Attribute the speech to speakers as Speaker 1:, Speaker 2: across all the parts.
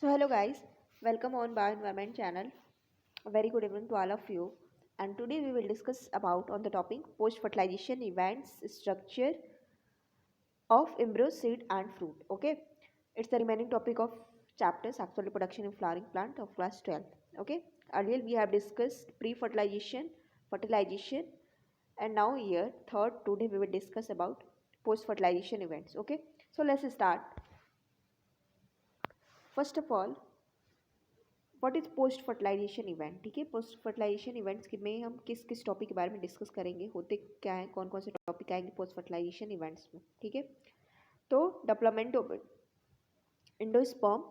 Speaker 1: So hello guys, welcome on Bioenvironment channel. A very good evening to all of you. And today we will discuss about on the topic post-fertilization events, structure of embryo, seed and fruit. Okay, it's the remaining topic of chapter sexual reproduction in flowering plant of class 12. Okay, earlier we have discussed pre-fertilization, fertilization, and now here third today we will discuss about post-fertilization events. Okay, so let's start. First of all, what is post fertilisation event. ठीक है, post fertilisation events में हम किस किस topic के बारे में discuss करेंगे, होते क्या है, कौन कौन से टॉपिक आएंगे पोस्ट फर्टिलाइजेशन इवेंट्स में। ठीक है, तो development of endosperm,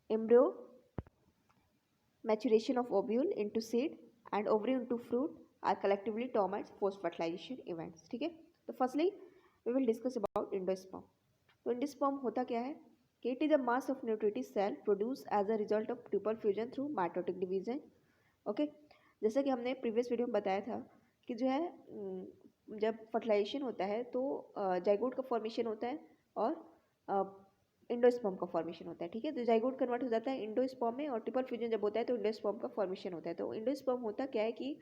Speaker 1: embryo, maturation of ovule into seed and ovary into fruit are collectively term as post fertilisation events. ठीक है, तो firstly we will discuss about endosperm. तो एंडोस्पर्म होता क्या है कि it is a mass of nutritive cell produce as a result of triple fusion through mitotic division. Okay, जैसा कि हमने प्रीवियस वीडियो में बताया था कि जो है जब फर्टिलाइजेशन होता है तो जाइगोट का फॉर्मेशन होता है और इंडोस्पर्म का फॉर्मेशन होता है। ठीक है, तो जाइगोट कन्वर्ट हो जाता है इंडोस्पर्म में और ट्रिपल फ्यूजन जब होता है तो इंडोस्पर्म का फॉर्मेशन होता है। तो इंडोस्पर्म होता क्या है कि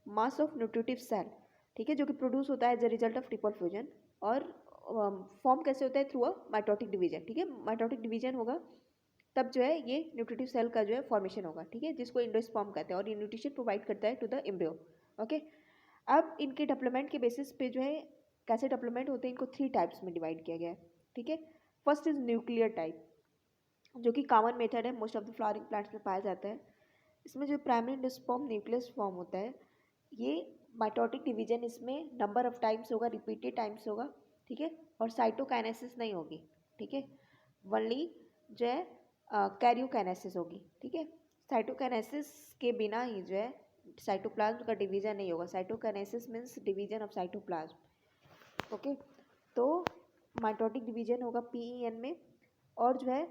Speaker 1: मास ऑफ न्यूट्रिटिव सेल, ठीक है, जो कि प्रोड्यूस होता है as a result of triple fusion. और फॉर्म कैसे होता है? Through a mitotic division. ठीक है, माइटोटिक डिवीजन होगा तब जो है ये न्यूट्रिटिव सेल का जो है फॉर्मेशन होगा। ठीक है, जिसको इंडोस्पर्म कहते हैं और ये न्यूट्रिशन प्रोवाइड करता है टू द एम्ब्रियो। ओके, अब इनके डेवलपमेंट के बेसिस पे जो है कैसे डेवलपमेंट होते हैं, इनको 3 टाइप्स में डिवाइड किया गया है। ठीक है, फर्स्ट इज न्यूक्लियर टाइप, जो कि कॉमन मेथड है, most of the flowering plants में पाया जाता है। इसमें जो प्राइमरी एंडोस्पर्म न्यूक्लियस फॉर्म होता है, ये माइटोटिक डिवीजन इसमें नंबर ऑफ टाइम्स होगा, रिपीटेड टाइम्स होगा। ठीक है, और साइटोकाइनेसिस नहीं होगी। ठीक है, वनली जो है कैरियोकाइनेसिस होगी। ठीक है, साइटोकाइनेसिस के बिना ही जो है साइटोप्लाज्म का डिवीजन नहीं होगा। Cytokinesis means division of cytoplasm. Okay, तो माइटोटिक डिवीजन होगा पीईएन में। और जो है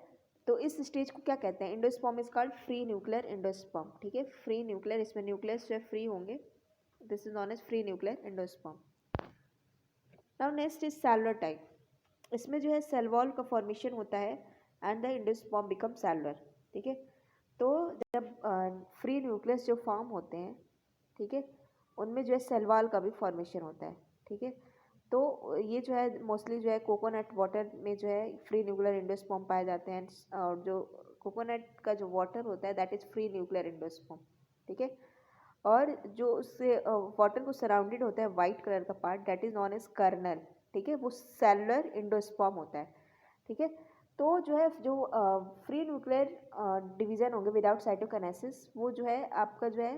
Speaker 1: तो इस स्टेज को क्या कहते हैं? Endosperm is called free nuclear endosperm. ठीक है, फ्री न्यूक्लियर, इसमें न्यूक्लियस जो है फ्री होंगे, this is known as free nuclear endosperm. Now next is cellular type, इसमें जो है सेल वॉल का फॉर्मेशन होता है and the endosperm become cellular. ठीक है, तो जब फ्री न्यूक्लियस जो फॉर्म होते हैं, ठीक है, उनमें जो है सेल वॉल का भी फॉर्मेशन होता है। ठीक है, तो ये जो है मोस्टली जो है कोकोनट वाटर में जो है फ्री न्यूक्लियर एंडोस्पर्म पाए जाते हैं। और जो कोकोनट का जो वाटर होता है that is free nuclear endosperm. ठीक है, और जो उससे वाटर को सराउंडेड होता है वाइट कलर का part that is known as kernel. ठीक है, वो सेलुलर एंडोस्पर्म होता है। ठीक है, तो जो है जो फ्री न्यूक्लियर डिवीजन होंगे विदाउट साइटोकाइनेसिस, वो जो है आपका जो है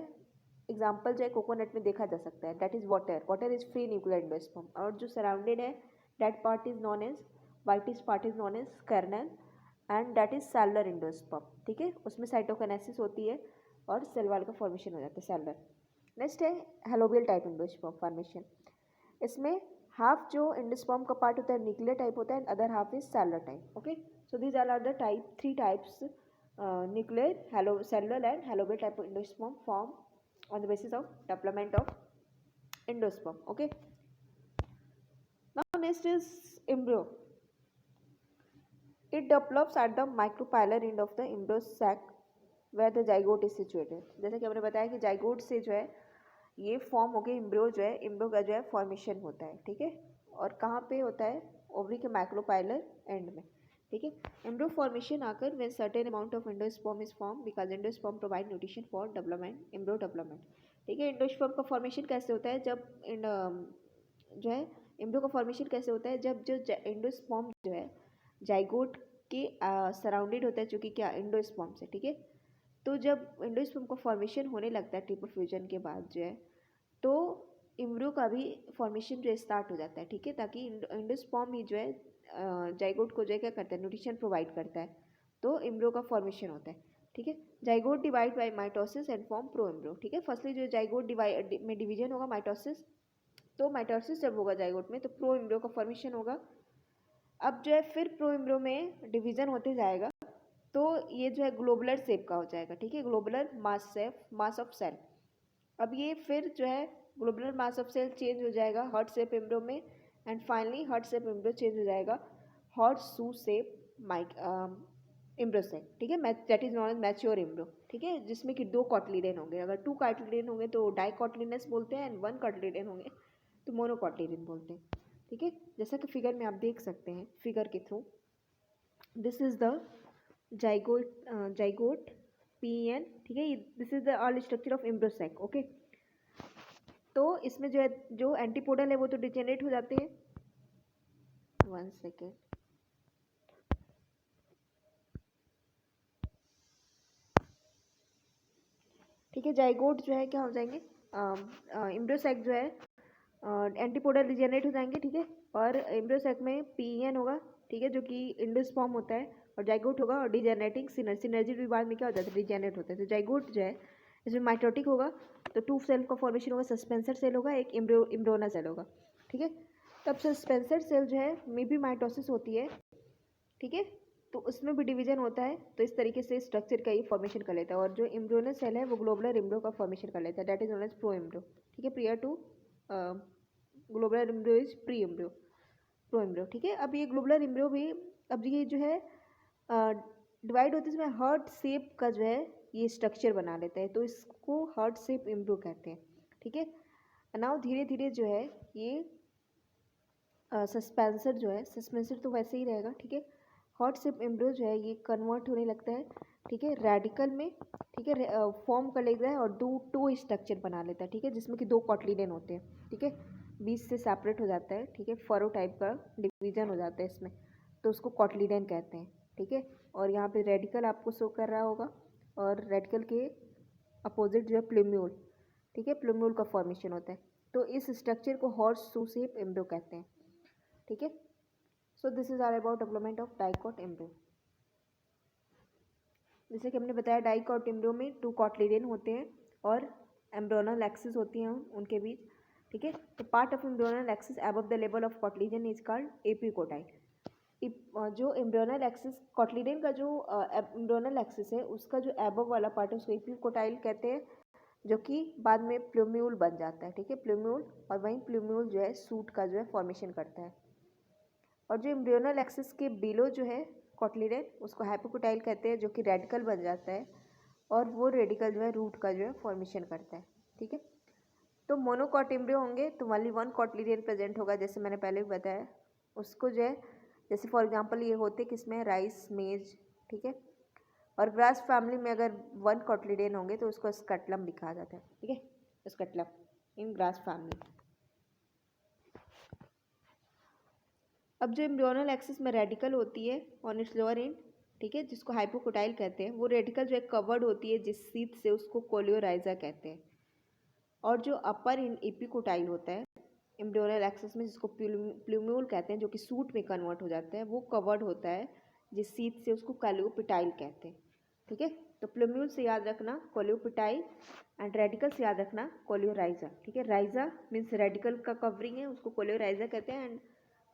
Speaker 1: एग्जाम्पल जो है कोकोनट में देखा जा सकता है, that is water, water is free nuclear endosperm. और जो सराउंडेड है that part is known as whitish part is known as kernel and that is cellular endosperm. ठीक है, उसमें साइटोकाइनेसिस होती है और सेल वॉल का फॉर्मेशन हो जाता है सेलुलर। नेक्स्ट है हेलोबियल टाइप एंडोस्पर्म फॉर्मेशन। इसमें हाफ जो एंडोस्पर्म का पार्ट होता है न्यूक्लियर टाइप होता है, other half is cellular type. Okay, so these are the type 3 types nuclear, hello cellular and helobial type endosperm form on the basis of development of endosperm. Okay, now next is embryo. It develops at the micropylar end of the embryo sac where the zygote is situated. जैसे कि हमने बताया कि zygote से जो है ये form हो गए एम्ब्रियो, जो है एम्ब्रियो का जो है फॉर्मेशन होता है। ठीक है, और कहाँ पे होता है? ओवरी के माइक्रोपाइलर एंड में। ठीक है, एम्ब्रियो फॉर्मेशन आकर when certain amount of endosperm is formed because endosperm provide nutrition for development, embryo development. ठीक है, एंडोस्पर्म का फॉर्मेशन कैसे होता है? जब जो है एम्ब्रियो का फॉर्मेशन कैसे होता है? जब जो एंडोस्पर्म जो है जाइगोट के सराउंडेड होता है, चूँकि क्या एंडोस्पर्म से। ठीक है, तो जब एंडोस्पर्म का फॉर्मेशन होने लगता है ट्रिपल फ्यूजन के बाद जो है, तो एम्ब्रियो का भी फॉर्मेशन जो स्टार्ट हो जाता है। ठीक है, ताकि एंडोस्पर्म ही जो है जाइगोट को जो है क्या करता है? न्यूट्रिशन प्रोवाइड करता है, तो एम्ब्रियो का फॉर्मेशन होता है। ठीक है, zygote divide by mitosis and form pro embryo. ठीक है, फर्स्टली जो जाइगोट डिवाइड में डिवीजन होगा माइटोसिस, तो माइटोसिस जब होगा जाइगोट में तो प्रो एम्ब्रियो का फॉर्मेशन होगा। अब जो है फिर प्रो एम्ब्रियो में डिवीजन होते जाएगा तो ये जो है ग्लोबुलर शेप का हो जाएगा। ठीक है, globular mass shape, mass of cell. अब ये फिर जो है globular mass of cell change हो जाएगा हार्ट शेप एम्ब्रियो में and finally heart shape embryo change हो जाएगा हॉट शू शेप एम्ब्रोसेक, ठीक है, that is known as mature embryo, ठीक है, जिसमें कि 2 कॉटलीडेन होंगे। अगर 2 कॉटलीडेन होंगे तो डाइकॉटलीनेस बोलते हैं, एंड 1 कॉटलीडेन होंगे तो मोनोकॉटलीडेन बोलते हैं, ठीक है। जैसा कि फिगर में आप देख सकते हैं, फिगर के through, this is the zygote PN, ठीक है, this is the all structure of embryo sac, okay. तो इसमें जो है, जो एंटीपोडल है वो तो डिजेनरेट हो जाते हैं। 1 सेकेंड, ठीक है, जाइगोट जो है क्या हो जाएंगे, एम्ब्रोसेक जो है एंटीपोडल रिजेनरेट हो जाएंगे, ठीक है, और एम्ब्रोसेक में पीएन होगा, ठीक है, जो कि इंडोस्पर्म होता है, और जाइगोट होगा, और डिजेनरेटिंग सिनर्जी भी बाद में क्या हो जाता है, डिजेनरेट होता है। तो जाइगोट जो है इसमें माइटोटिक होगा, तो 2 सेल का फॉर्मेशन होगा, सस्पेंसर सेल होगा, एक एम्ब्रोना सेल होगा, ठीक है। तब सस्पेंसर सेल जो है में भी माइटोसिस होती है, ठीक है, तो उसमें भी डिवीजन होता है। तो इस तरीके से स्ट्रक्चर का ये फॉर्मेशन कर लेता है, और जो एम्ब्रियोनल सेल है वो ग्लोबुलर एम्ब्रियो का फॉर्मेशन कर लेता है, that is known as pro embryo, ठीक है, prior to globular embryo is pre embryo, pro embryo, ठीक है। अब ये ग्लोबुलर एम्ब्रियो भी, अब ये जो है डिवाइड होते हैं, इसमें हार्ट शेप का जो है ये स्ट्रक्चर बना लेता है, तो इसको हार्ट शेप एम्ब्रियो कहते हैं, ठीक है। नाउ धीरे धीरे जो है ये सस्पेंसर जो है, सस्पेंसर तो वैसे ही रहेगा, ठीक है, हॉट शेप एम्ब्रियो जो है ये कन्वर्ट होने लगता है, ठीक है, रेडिकल में, ठीक है, फॉर्म कर लेता है, और टू स्ट्रक्चर बना लेता है, ठीक है, जिसमें कि 2 कॉटलीडेन होते हैं, ठीक है, बीच से सेपरेट हो जाता है, ठीक है, फरो टाइप का डिवीजन हो जाता है इसमें, तो उसको कॉटलीडेन कहते हैं, ठीक है। और यहाँ पे रेडिकल आपको शो कर रहा होगा, और रेडिकल के अपोजिट जो है प्लूम्यूल, ठीक है, प्लूम्यूल का फॉर्मेशन होता है। तो इस स्ट्रक्चर को हॉर्स शू शेप एम्ब्रियो कहते हैं, ठीक है। So this is all about development of dicot embryo. जैसे कि हमने बताया, डाइकॉट एम्ब्रियो में 2 कॉटलीडेन होते हैं, और एम्ब्रियोनल एक्सिस होती हैं उनके बीच, ठीक है। तो part of embryonal axis above the level of cotyledon is called epicotyl. जो एम्ब्रियोनल एक्सिस, कॉटलीडेन का जो एम्ब्रियोनल एक्सिस है उसका जो एबव वाला पार्ट है उसको एपिकोटाइल कहते हैं, जो कि बाद में प्लूम्यूल बन जाता है, ठीक है, प्लूम्यूल, और वहीं प्लूम्यूल जो है सूट का जो है फॉर्मेशन करता है। और जो एम्ब्रियोनल एक्सिस के बिलो जो है कॉटलीडेन, उसको हाइपोकोटाइल कहते हैं, जो कि रेडिकल बन जाता है, और वो रेडिकल जो है रूट का जो है फॉर्मेशन करता है, ठीक है। तो मोनोकॉट एम्ब्रियो होंगे तो ओनली 1 कॉटलीडेन प्रेजेंट होगा, जैसे मैंने पहले भी बताया, उसको जो है, जैसे फॉर एग्जांपल ये होते किसमें, राइस, मेज, ठीक है। और ग्रास फैमिली में अगर 1 कॉटलीडेन होंगे तो उसको स्कटलम लिखा जाता है, ठीक है, स्कटलम इन ग्रास फैमिली। अब जो एम्ब्रियोनल एक्सिस में रेडिकल होती है ऑन इट्स लोअर एंड, ठीक है, जिसको हाइपोकोटाइल कहते हैं, वो रेडिकल जो है कवर्ड होती है जिस सीट से, उसको कोलियोराइजा कहते हैं। और जो अपर एपिकोटाइल होता है एम्ब्रियोनल एक्सिस में, जिसको प्लूम्यूल कहते हैं, जो कि सूट में कन्वर्ट हो जाता है, वो कवर्ड होता है जिस सीट से, उसको कोलियोपिटाइल कहते हैं, ठीक है। तो प्लूम्यूल से याद रखना कोलियोपिटाइल, एंड रेडिकल से याद रखना कोलियोराइजा, ठीक है। राइजा मीन्स रेडिकल का कवरिंग है, उसको कोलियोराइजा कहते हैं, एंड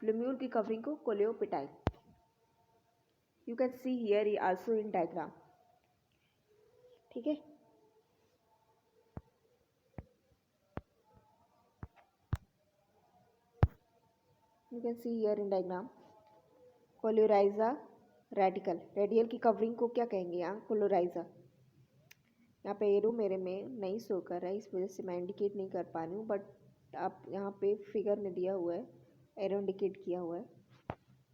Speaker 1: प्लूम्यूल की कवरिंग को coleoptile. You can see here also in diagram, ठीक है। You can see here in diagram coleorhiza, radicle, radial की कवरिंग को क्या कहेंगे यहाँ, कोलियोराइजा। यहाँ पे एरो मेरे में नहीं शो कर रहा है, इस वजह से मैं इंडिकेट नहीं कर पा रही हूँ, बट आप यहाँ पे फिगर में दिया हुआ है, एरो इंडिकेट किया हुआ है,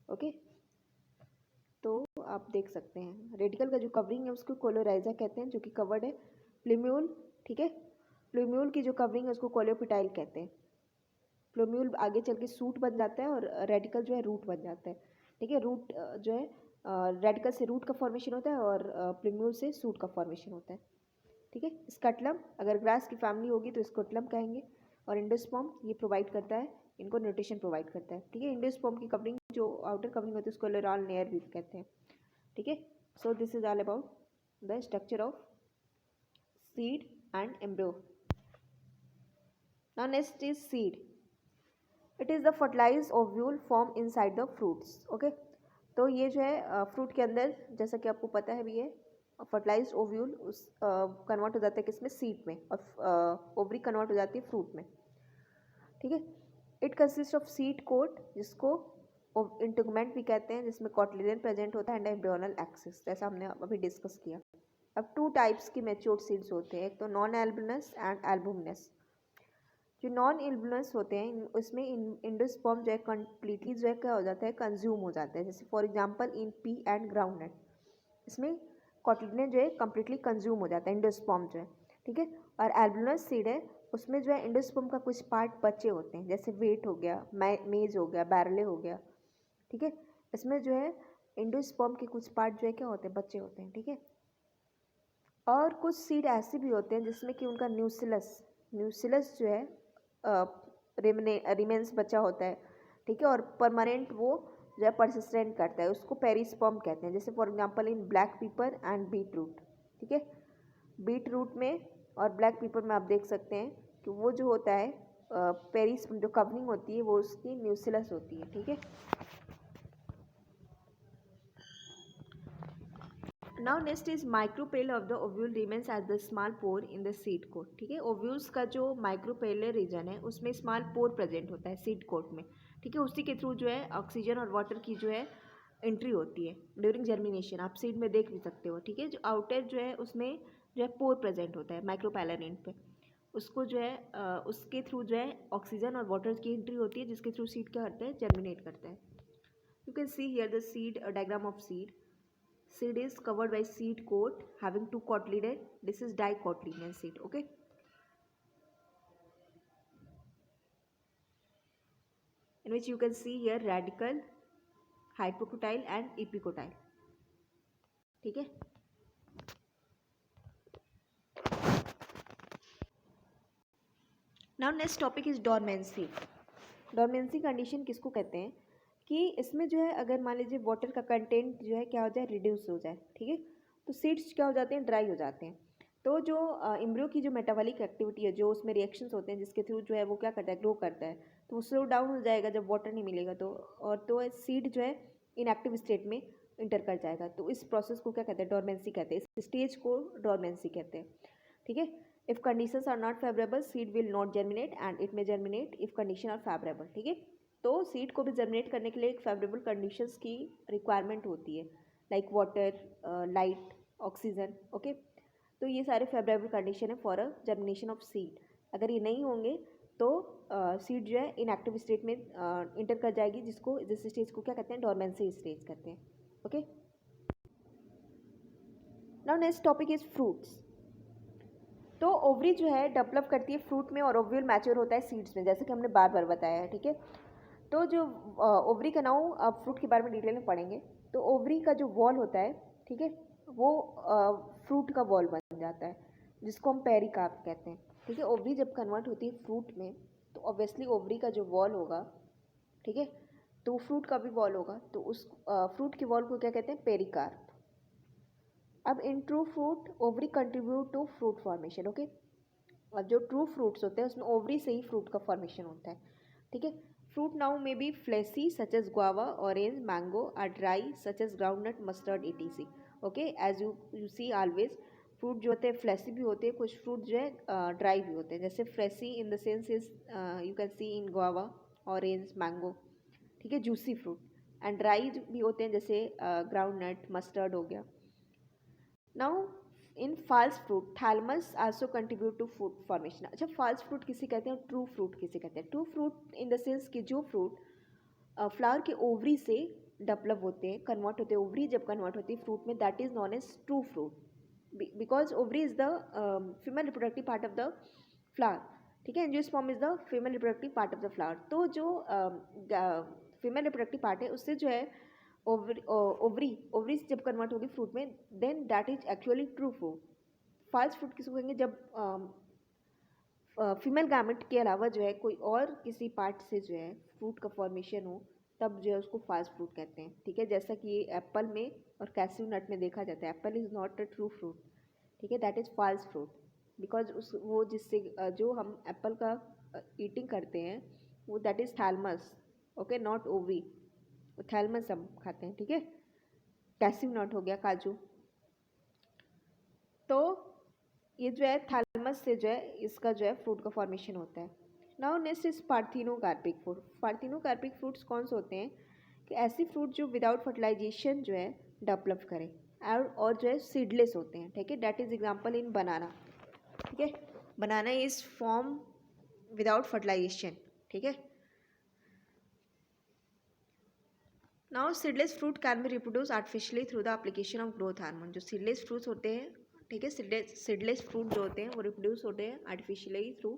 Speaker 1: ओके। तो आप देख सकते हैं रेडिकल का जो कवरिंग है उसको कोलियोराइजा कहते हैं, जो कि कवर्ड है प्लूम्यूल, ठीक है। प्लूम्यूल की जो कवरिंग है उसको कोलियोपिटाइल कहते हैं। प्लूम्यूल आगे चल के सूट बन जाता है, और रेडिकल जो है रूट बन जाता है, ठीक है। रूट जो है रेडिकल से रूट का फॉर्मेशन होता है, और प्लूम्यूल से सूट का फॉर्मेशन होता है, ठीक है। स्कटलम, अगर ग्रास की फैमिली होगी तो स्कटलम कहेंगे। और इंडोस्पर्म ये प्रोवाइड करता है, इनको न्यूट्रिशन प्रोवाइड करता है, ठीक है। इंडोस्पर्म की कवरिंग जो आउटर कवरिंग होती है उसको लोराल लेयर भी कहते हैं, ठीक है। So this is all about the structure of seed and embryo. Now next is seed. It is the fertilised ovule form inside the fruits, okay. तो ये जो है फ्रूट के अंदर, जैसा कि आपको पता है भी है, फर्टिलाइज्ड ओव्यूल उस कन्वर्ट हो जाता है किसमें, सीड में, और ओवरी कन्वर्ट हो जाती है फ्रूट में, ठीक है। It consist of seed coat, जिसको इंटुगमेंट भी कहते हैं, जिसमें कॉटिलिडन प्रेजेंट होता है एंड एम्ब्रियोनल एक्सिस, जैसा हमने अभी डिस्कस किया। अब 2 टाइप्स की मैच्योर्ड सीड्स होते हैं, एक तो नॉन एल्बुमिनस एंड एल्बुमिनस। जो नॉन एल्बुमिनस होते हैं उसमें एंडोस्पर्म जो है कम्प्लीटली जो है क्या हो जाता है, कंज्यूम हो जाता है। जैसे for example in P and groundnut, इसमें कॉटिलिडन जो है कम्प्लीटली कंज्यूम हो जाता है एंडोस्पर्म जो है, ठीक है। और एल्बुमिनस सीड है, उसमें जो है एंडोस्पर्म का कुछ पार्ट बचे होते हैं, जैसे वेट हो गया, मेज हो गया, बैरले हो गया, ठीक है। इसमें जो है एंडोस्पर्म के कुछ पार्ट जो है क्या होते हैं, बचे होते हैं, ठीक है। और कुछ सीड ऐसे भी होते हैं जिसमें कि उनका न्यूसिलस जो है रिमेन्स बचा होता है, ठीक है। और परमानेंट वो जो है परसिस्टेंट करता है, उसको पेरिस्पर्म कहते हैं। जैसे for example in black pepper and beetroot, ठीक है। बीट रूट में और ब्लैक पेपर में आप देख सकते हैं कि वो जो होता है पेरिस जो कवरिंग होती है वो उसकी न्यूसिलस होती है, ठीक है। Now next is micropyle of the ovule remains as the small pore in the seed coat, ठीक है। ओव्यूल्स का जो माइक्रोपेलर रीजन है उसमें स्मॉल पोर प्रेजेंट होता है सीड कोट में, ठीक है। उसी के थ्रू जो है ऑक्सीजन और वाटर की जो है एंट्री होती है ड्यूरिंग जर्मिनेशन, आप सीड में देख भी सकते हो, ठीक है। जो आउटर जो है उसमें जो है पोर प्रेजेंट होता है माइक्रोपेलर एंड पे, उसको जो है उसके थ्रू जो है ऑक्सीजन और वाटर की एंट्री होती है, जिसके थ्रू सीड क्या करता है, जर्मिनेट करता है। You can see here the seed diagram of seed. Seed is covered by seed coat having 2 cotyledon. This is dicotyledon seed. Okay. In which you can see here radical, hypocotyle and epicotyle. ठीक है. Now next topic is dormancy. Dormancy condition किसको कहते हैं कि इसमें जो है अगर मान लीजिए वाटर का कंटेंट जो है क्या हो जाए, रिड्यूस हो जाए, ठीक है। तो सीड्स क्या हो जाते हैं, ड्राई हो जाते हैं। तो जो एम्ब्रियो की जो मेटाबॉलिक एक्टिविटी है, जो उसमें रिएक्शंस होते हैं जिसके थ्रू जो है वो क्या करता है, ग्रो करता है, तो वो स्लो डाउन हो जाएगा जब वाटर नहीं मिलेगा तो। और तो सीड जो है इनएक्टिव स्टेट में इंटर कर जाएगा। तो इस प्रोसेस को क्या कहते हैं, डोरमेंसी कहते हैं। इस स्टेज को डोरमेंसी कहते हैं, ठीक है। If conditions are not favourable seed will not germinate and it may germinate if condition are favourable, ठीक है। तो सीड को भी जर्मिनेट करने के लिए एक फेवरेबल कंडीशंस की रिक्वायरमेंट होती है, like water, light, oxygen, okay. तो ये सारे फेवरेबल कंडीशन है for a germination of seed. अगर ये नहीं होंगे तो सीड जो है इनएक्टिव स्टेट में इंटर कर जाएगी, जिस स्टेज को क्या कहते हैं, डोरमेंसी स्टेज कहते हैं, okay. Now next topic is fruits. तो ओवरी जो है डेवलप करती है फ्रूट में और ओव्यूल मैच्योर होता है सीड्स में, जैसे कि हमने बार बार बताया है, ठीक है। तो जो ओवरी का नाउ अब फ्रूट के बारे में डिटेल में पढ़ेंगे। तो ओवरी का जो वॉल होता है, ठीक है, वो फ्रूट का वॉल बन जाता है, जिसको हम पेरिकार्प कहते हैं, ठीक है। ओवरी जब कन्वर्ट होती है फ्रूट में तो ऑब्वियसली ओवरी का जो वॉल होगा, ठीक है, तो फ्रूट का भी वॉल होगा, तो उस फ्रूट के वॉल को क्या कहते हैं, पेरिकार्प। अब in true fruit ovary contribute to fruit formation, okay. और जो ट्रू फ्रूट्स होते हैं उसमें ओवरी से ही फ्रूट का फॉर्मेशन होता है, ठीक है। Fruit now may be fleshy such as guava, orange, mango, or dry such as groundnut, mustard, etc. Okay, as you see always fruit जो होते हैं फ्लेसी भी होते हैं, कुछ फ्रूट जो है ड्राई भी होते हैं। जैसे fleshy in the sense is you can C in guava, orange, mango, ठीक है, जूसी फ्रूट। एंड ड्राई भी होते हैं जैसे ग्राउंडनट, मस्टर्ड हो गया। Now in false fruit thalamus also contribute to food formation. अच्छा, फॉल्स फ्रूट किसे कहते हैं, ट्रू फ्रूट किसे कहते हैं। True fruit in the sense कि जो फ्रूट फ्लावर के ओवरी से डेवलप होते हैं, कन्वर्ट होते हैं, ओवरी जब कन्वर्ट होती है फ्रूट में, that is known as true fruit, because ovary is the female reproductive part of the flower, ठीक है। Angiosperm is the female reproductive part of the flower. तो जो फीमेल रिप्रोडक्टिव पार्ट है उससे जो है ओवरी जब कन्वर्ट होगी फ्रूट में, then that is actually true fruit. False fruit किसको कहेंगे, जब फीमेल गार्मेंट के अलावा जो है कोई और किसी पार्ट से जो है फ्रूट का फॉर्मेशन हो, तब जो है उसको फॉल्स फ्रूट कहते हैं, ठीक है। जैसा कि एप्पल में और कैस्यू नट में देखा जाता है, apple is not a true fruit, ठीक है, that is false fruit, because उस वो जिससे जो हम एप्पल का ईटिंग करते हैं वो that is thalamus, okay, not ovary. Thalamus हम खाते हैं, ठीक है। कैस्यू नट हो गया, काजू। तो ये जो है थैलमस से जो है इसका जो है फ्रूट का फॉर्मेशन होता है। Now next is parthenocarpic fruit. Parthenocarpic fruits कौन से होते हैं, कि ऐसी फ्रूट जो विदाउट फर्टिलाइजेशन जो है डेवलप करें और जो है सीडलेस होते हैं, ठीक है। दैट इज एग्जांपल इन बनाना, ठीक है। बनाना इज फॉर्म विदाउट फर्टिलाइजेशन, ठीक है। Now seedless fruit can be reproduce artificially through the application of growth hormone. जो सीडलेस फ्रूट्स होते हैं, ठीक है, सीडलेस फ्रूट जो होते हैं वो रिप्रोड्यूस होते हैं artificially through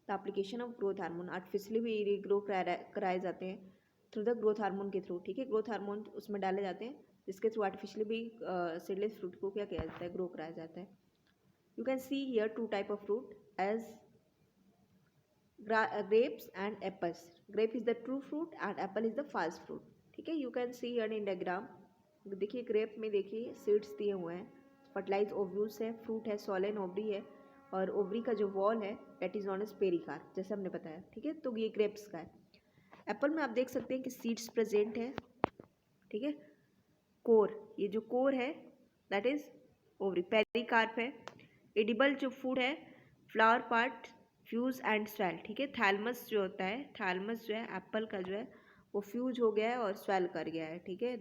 Speaker 1: the application of growth hormone. Artificially भी रिग्रो कराए जाते हैं थ्रू द ग्रोथ हार्मोन के थ्रू, ठीक है। ग्रोथ हार्मोन उसमें डाले जाते हैं जिसके थ्रू आर्टिफिशियली भी सीडलेस फ्रूट को क्या किया जाता है, ग्रो कराया जाता है। You can see here two type of fruit as grapes and apples. Grape is the true fruit and apple is the false fruit, ठीक है। You can see here in diagram, देखिए ग्रेप में देखिए seeds दिए हुए हैं, fertilise ovules है, fruit है, सोलेन ओवरी है, और ओवरी का जो वॉल है that is known as pericarp, जैसे हमने बताया, ठीक है। तो ये ग्रेप्स का है। एप्पल में आप देख सकते हैं कि सीड्स प्रेजेंट है, ठीक है। कोर, ये जो कोर है दैट इज ओवरी, पेरिकार्प है। एडिबल जो फूड है, flower part, fuse and swell, ठीक है। थैलमस जो होता है, थैलमस जो है एप्पल का जो है वो फ्यूज हो गया है और स्वेल कर गया है, ठीक है।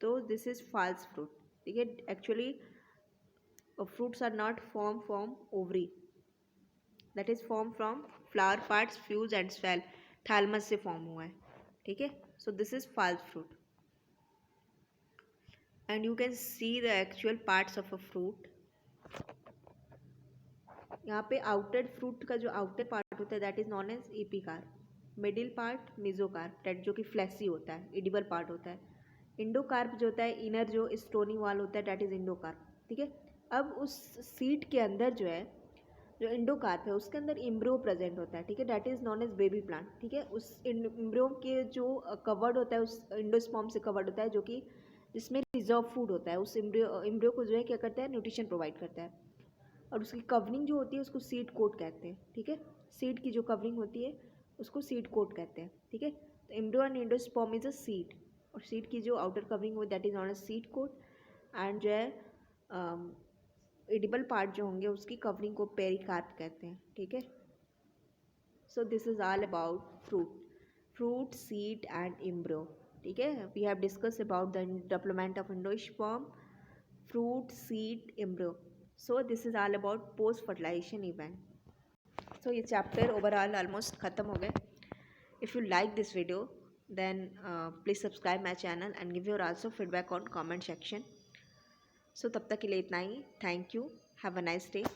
Speaker 1: तो दिस इज फॉल्स फ्रूट, ठीक है। Actually fruits are not form from ovary, that is form from flower parts, fuse and swell, thalamus से फॉर्म हुआ है, ठीक है। So this is false fruit and you can see the actual parts of a fruit. यहाँ पे outer fruit का जो outer part होता है that is known as epicarp, middle part mesocarp, that जो कि फ्लैसी होता है, एडिबल पार्ट होता है। इंडोकार्प जो होता है, इनर जो स्टोनी वाल होता है दैट इज इंडोकार्प, ठीक है। अब उस सीड के अंदर जो है, जो इंडोकार्प है उसके अंदर इम्ब्रियो प्रेजेंट होता है, ठीक है। That is known as baby plant, ठीक है। उस इम्ब्रियो के जो कवर्ड होता है, उस इंडोस्पर्म से कवर्ड होता है, जो कि जिसमें रिजर्व फूड होता है, उस इम्ब्रियो को जो है क्या करता है, न्यूट्रिशन प्रोवाइड करता है। और उसकी कवरिंग जो होती है उसको सीड कोट कहते हैं, ठीक है। सीड की जो कवरिंग होती है उसको सीड कोट कहते हैं, ठीक है। तो embryo and endosperm is a seed, और सीड की जो आउटर कवरिंग हो that is known as seed coat, and जो है एडिबल पार्ट जो होंगे उसकी कवरिंग को पेरिकार्प कहते हैं, ठीक है। So this is all about fruit, seed and embryo, ठीक है। We have discuss about the development of endosperm, fruit, seed, embryo. So this is all about post fertilization event. So ये chapter overall almost ख़त्म हो गए. If you like this video then please subscribe my channel and give your also feedback on comment section. So तब तक के लिए इतना ही. Thank you. Have a nice day.